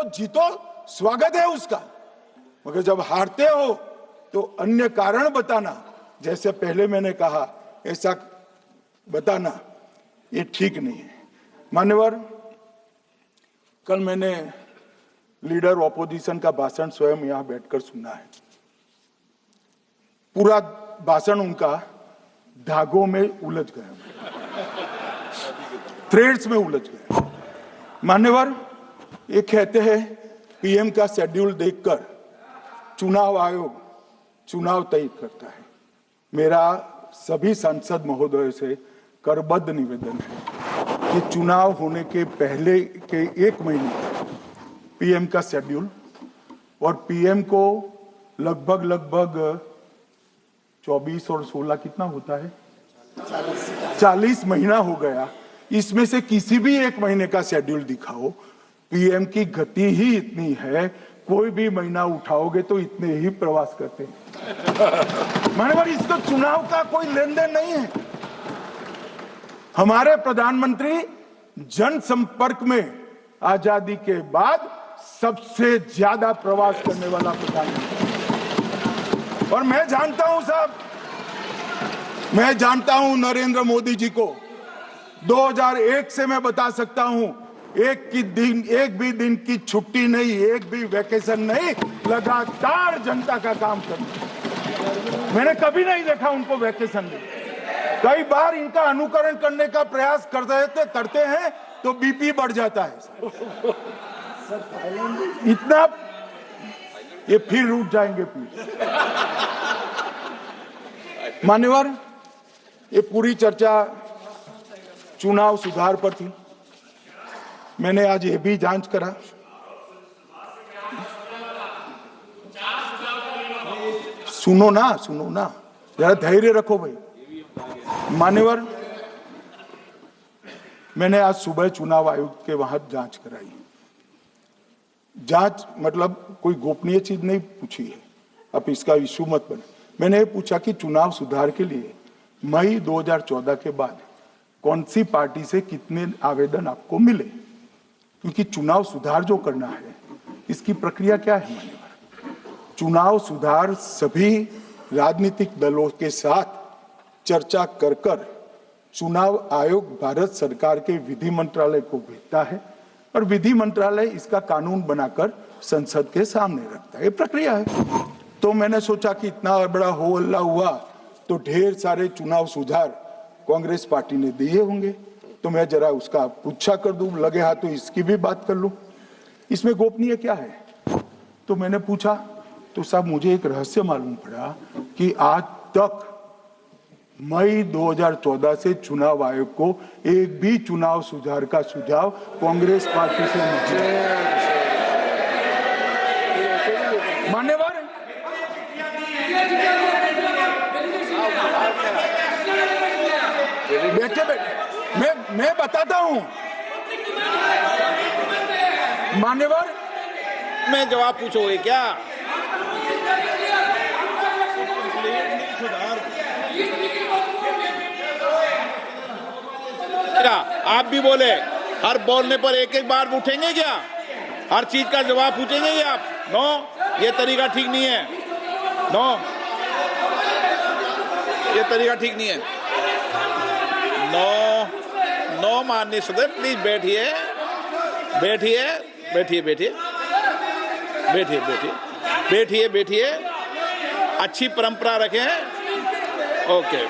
जीतो, स्वागत है उसका, मगर जब हारते हो तो अन्य कारण बताना, जैसे पहले मैंने कहा ऐसा बताना, ये ठीक नहीं है। मान्यवर, कल मैंने लीडर ऑपोजिशन का भाषण स्वयं यहां बैठकर सुना है। पूरा भाषण उनका धागों में उलझ गया, थ्रेड्स में उलझ गया। मान्यवर, ये कहते हैं पीएम का शेड्यूल देखकर चुनाव आयोग चुनाव तय करता है। मेरा सभी सांसद महोदय से करबद्ध निवेदन है कि चुनाव होने के पहले के 1 महीने पीएम का शेड्यूल, और पीएम को लगभग 24 और 16 कितना होता है, 40 महीना हो गया। इसमें से किसी भी 1 महीने का शेड्यूल दिखाओ। पीएम की गति ही इतनी है, कोई भी महीना उठाओगे तो इतने ही प्रवास करते हैं। मानवर, इसका चुनाव का कोई लेन देन नहीं है। हमारे प्रधानमंत्री जनसंपर्क में आजादी के बाद सबसे ज्यादा प्रवास करने वाला प्रधानमंत्री, और मैं जानता हूं साहब, मैं जानता हूं नरेंद्र मोदी जी को 2001 से मैं बता सकता हूं, एक भी दिन की छुट्टी नहीं, एक भी वैकेशन नहीं, लगातार जनता का काम करना। मैंने कभी नहीं देखा उनको वैकेशन में। कई बार इनका अनुकरण करने का प्रयास करते हैं तो बीपी बढ़ जाता है। इतना ये फिर रुक जाएंगे प्लीज। मान्यवर, ये पूरी चर्चा चुनाव सुधार पर थी। मैंने आज ये भी जांच करा, सुनो ना, जरा धैर्य रखो भाई। मान्यवर, मैंने आज सुबह चुनाव आयोग के वहां जांच कराई। जांच मतलब कोई गोपनीय चीज नहीं पूछी है, अब इसका इशू मत बने। मैंने ये पूछा कि चुनाव सुधार के लिए मई 2014 के बाद कौन सी पार्टी से कितने आवेदन आपको मिले, क्योंकि चुनाव सुधार जो करना है इसकी प्रक्रिया क्या है। मान्यवर, चुनाव सुधार सभी राजनीतिक दलों के साथ चर्चा कर चुनाव आयोग भारत सरकार के विधि मंत्रालय को भेजता है, और विधि मंत्रालय इसका कानून बनाकर संसद के सामने रखता है। ये प्रक्रिया है। तो मैंने सोचा कि इतना बड़ा हो हल्ला हुआ तो ढेर सारे चुनाव सुधार कांग्रेस पार्टी ने दिए होंगे, तो मैं जरा उसका पूछा कर दूं, लगे हाथ तो इसकी भी बात कर लूं, इसमें गोपनीय क्या है। तो मैंने पूछा तो साहब मुझे एक रहस्य मालूम पड़ा कि आज तक मई 2014 से चुनाव आयोग को एक भी चुनाव सुधार का सुझाव कांग्रेस पार्टी से नहीं। मान्यवर, बैठे मैं बताता हूं। मान्यवर, मैं जवाब पूछोगे क्या? आप भी बोले, हर बोलने पर एक एक बार उठेंगे क्या? हर चीज का जवाब पूछेंगे क्या आप? नो, ये तरीका ठीक नहीं है। नो, ये तरीका ठीक नहीं है। नो माननीय सदस्य, प्लीज बैठिए, बैठिए। अच्छी परंपरा रखें। ओके।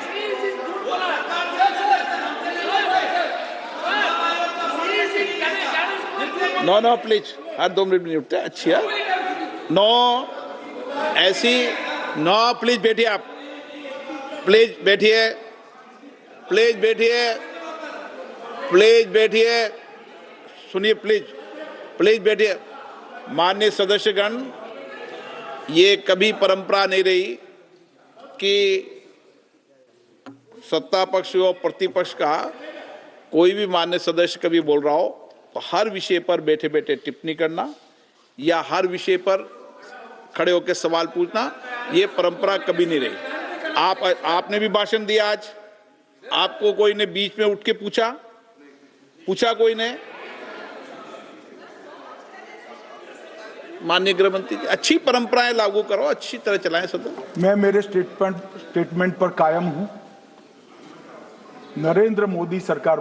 नो प्लीज, हर 2 मिनट नहीं उठते। अच्छी है। नो, ऐसी नो, प्लीज बैठिए आप, प्लीज बैठिए, सुनिए, प्लीज बैठिए। माननीय सदस्यगण, ये कभी परंपरा नहीं रही कि सत्ता पक्ष और प्रतिपक्ष का कोई भी माननीय सदस्य कभी बोल रहा हो तो हर विषय पर बैठे बैठे टिप्पणी करना या हर विषय पर खड़े होकर सवाल पूछना, ये परंपरा कभी नहीं रही। आपने भी भाषण दिया आज, आपको कोई ने बीच में उठ के पूछा कोई ने? माननीय गृह मंत्री जी, अच्छी परंपराएं लागू करो, अच्छी तरह चलाएं सदन। मैं मेरे स्टेटमेंट पर कायम हूं। नरेंद्र मोदी सरकार